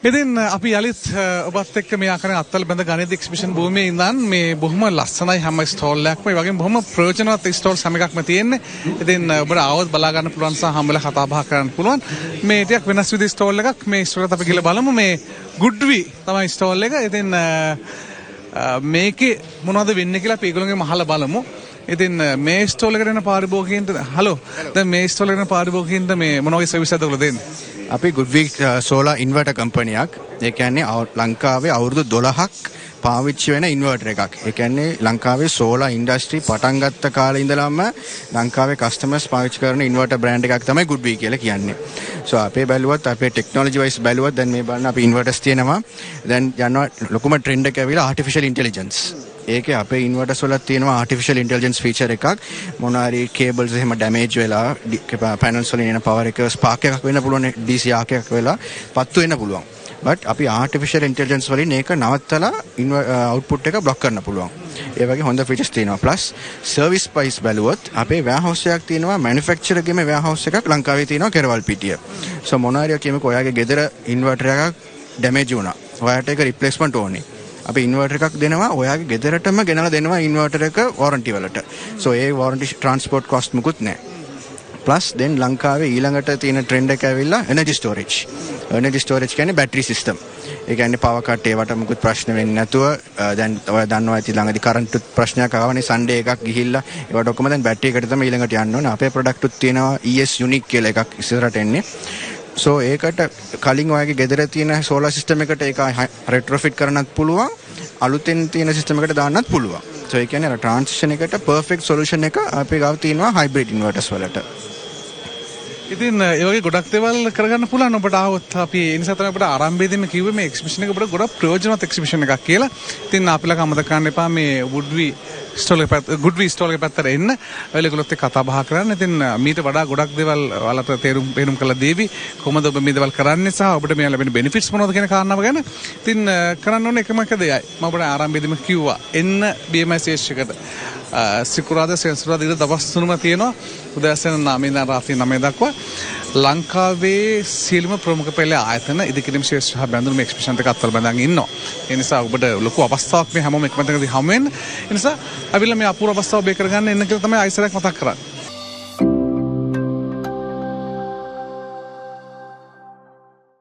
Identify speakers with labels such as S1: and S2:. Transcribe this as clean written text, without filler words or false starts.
S1: ඉතින් අපි යලිත් ඔබත් එක්ක මේ ආකාරයෙන් අත්වල බඳ ගණිත එක්සිබිෂන් භූමියේ ඉඳන් මේ බොහොම ලස්සනයි හැම ස්ටෝල් එකක්ම ඒ වගේම බොහොම ප්‍රයෝජනවත් ස්ටෝල්ස් හැම එකක්ම තියෙන්නේ. ඉතින් ඔබට ආවොත් බලා ගන්න පුළුවන් සහ හම්බෙලා කතා බහ කරන්න පුළුවන්. මේ ටිකක් වෙනස් විදිහේ ස්ටෝල් එකක්. මේ ස්ටෝල් එකට අපි ගිහලා බලමු. මේ ගුඩ්වි තමයි ස්ටෝල් එක. ඉතින් මේකේ මොනවද වෙන්නේ කියලා අපි ඒගොල්ලෝගෙන් අහලා බලමු. ඉතින් මේ ස්ටෝල් එකට එන පාරිභෝගිකයන්ට හලෝ දැන් මේ ස්ටෝල් එකට එන පාරිභෝගිකයන්ට මේ මොන වගේ සර්විස් එකක්ද ඔයගොල්ලෝ දෙන්නේ?
S2: අපි ගුඩ්වි සෝලාර් ඉන්වර්ටර් කම්පැනියක්. ඒ කියන්නේ ලංකාවේ අවුරුදු 12ක් පාවිච්චි වෙන ඉන්වර්ටර් එකක්. ඒ කියන්නේ ලංකාවේ සෝලාර් ඉන්ඩස්ට්‍රි පටන් ගත්ත කාලේ ඉඳලම ලංකාවේ කස්ටමර්ස් පාවිච්චි කරන ඉන්වර්ටර් බ්‍රෑන්ඩ් එකක් තමයි ගුඩ්වි කියලා කියන්නේ. සෝ අපේ බැලුවත් අපේ ටෙක්නොලොජි වයිස් බැලුවත් දැන් මේ බලන්න අපි ඉන්වර්ටර්ස් තියෙනවා. දැන් යනවා ලොකුම ට්‍රෙන්ඩ් එක ඇවිල්ලා ආටිෆිෂල් ඉන්ටෙලිජන්ස්. ඒකේ අපේ ඉන්වර්ටර්ස් වල තියෙනවා ආටිෆිෂල් ඉන්ටෙලිජන්ස් ෆීචර් එකක්. මොනවාරි කේබල්ස් එහෙම ඩැමේජ් වෙලා පැනල්ස් වලින් එන පවර් එක ස්පාර්ක් එකක් වෙන්න පුළුවන්, DC ආක් එකක් වෙලා පත්තු වෙන්න පුළුවන්. බට් අපි ආටිෆිෂල් ඉන්ටෙලිජන්ස් වලින් ඒක නවත්තලා අවුට්පුට් එක බ්ලොක් කරන්න පුළුවන්. ඒ වගේ හොඳ ෆීචර්ස් තියෙනවා. ප්ලස් සර්විස් ප්‍රයිස් බැලුවොත් අපේ වෙයාරහවුස් එකක් තියෙනවා, මැනුෆැක්චරර්ගේම වෙයාරහවුස් එකක් ලංකාවේ තියෙනවා කෙරවල් පිටිය. සෝ මොනවාරි කියමුකෝ ඔයාගේ ගෙදර ඉන්වර්ටර් එකක් ඩැමේජ් වුණා. ඔයාට ඒක රිප්ලේස්මන්ට් ඕනේ. අපි ඉන්වර්ටර් එකක් දෙනවා, ඔයාගේ ගෙදරටම ගෙනලා දෙනවා ඉන්වර්ටර් එක වොරන්ටි වලට. සෝ ඒ වොරන්ටි ට්‍රාන්ස්පෝර්ට් කොස්ට් මුකුත් නැහැ. ප්ලස් දැන් ලංකාවේ ඊළඟට තියෙන ට්‍රෙන්ඩ් එක ඇවිල්ලා එනර්ජි ස්ටෝරේජ්. එනර්ජි ස්ටෝරේජ් කියන්නේ බැටරි සිස්ටම්. ඒ කියන්නේ පවර් කට් ඒවට මුකුත් ප්‍රශ්න වෙන්නේ නැතුව දැන් ඔයා දන්නවා ඇති ළඟදී කරන්ට් ප්‍රශ්නයක් ආවනේ සන්ඩේ එකක් ගිහිල්ලා ඒවට ඔක්කොම දැන් බැටරි එකට තමයි ඊළඟට යන්න ඕනේ. අපේ ප්‍රොඩක්ට් උත් තියෙනවා ES යුනික් කියලා එකක් ඉස්සරහට එන්නේ. සෝ ඒකට කලින් ඔයාගේ ගෙදර තියෙන සෝලාර් සිස්ටම් එකට ඒක රෙට්‍රොෆිට් කරන්නත් පුළුවන්, අලුතෙන් තියෙන සිස්ටම් එකට දාන්නත් පුළුවන්. සෝ ඒ කියන්නේ ට්‍රාන්සිෂන් එකට පර්ෆෙක්ට් සොලියුෂන් එක අපේ ගාව තියෙනවා හයිබ්‍රිඩ් ඉන්වර්ටර්ස් වලට.
S1: ඉතින් ඒ වගේ ගොඩක් දේවල් කරගන්න පුළුවන් ඔබට ආවොත්. අපි ඒ නිසා තමයි ඔබට ආරම්භයේදීම කිව්වේ මේ එක්සිබිෂන් එක ඔබට ගොඩක් ප්‍රයෝජනවත් එක්සිබිෂන් එකක් කියලා. ඉතින් අපිලා අමතක කරන්න එපා මේ ගුඩ්වි ස්ටෝල් එක පැත්තට එන්න. ඔයගොල්ලොත් එක්ක කතා බහ කරන්න. ඉතින් මීට වඩා ගොඩක් දේවල් ඔයාලට තේරුම් කරලා දෙවි. කොහොමද ඔබ මේ දේවල් කරන්නේ සහ ඔබට මේ ලැබෙන බෙනිෆිට්ස් මොනවද කියන කාරණාව ගැන. ඉතින් කරන්න ඕනේ එකම එක දෙයයි. මම ඔබට ආරම්භයේදීම කිව්වා එන්න BMI ශේෂ් එකට. සිකුරාදා සෙන්සුරාදා ඉඳලා දවස් 3ම තියෙනවා. උදෑසන 9 ඉඳන් රාත්‍රී 9 දක්වා ලංකාවේ සියලුම ප්‍රමුඛ පෙළේ ආයතන ඉදිකිරීම ශේෂ්ඨ සහ බැඳුම් එක්ස්පිෂන් එක අත්වල බඳන් ඉන්නවා. ඒ නිසා ඔබට ලොකු අවස්ථාවක් මේ හැමෝම එකම තැනදී හමු වෙන්න. ඒ නිසා අවිල මේ අපූර්ව අවස්ථාව බේ කරගන්න එන්න කියලා තමයි අයිසරයක් මතක් කරන්නේ.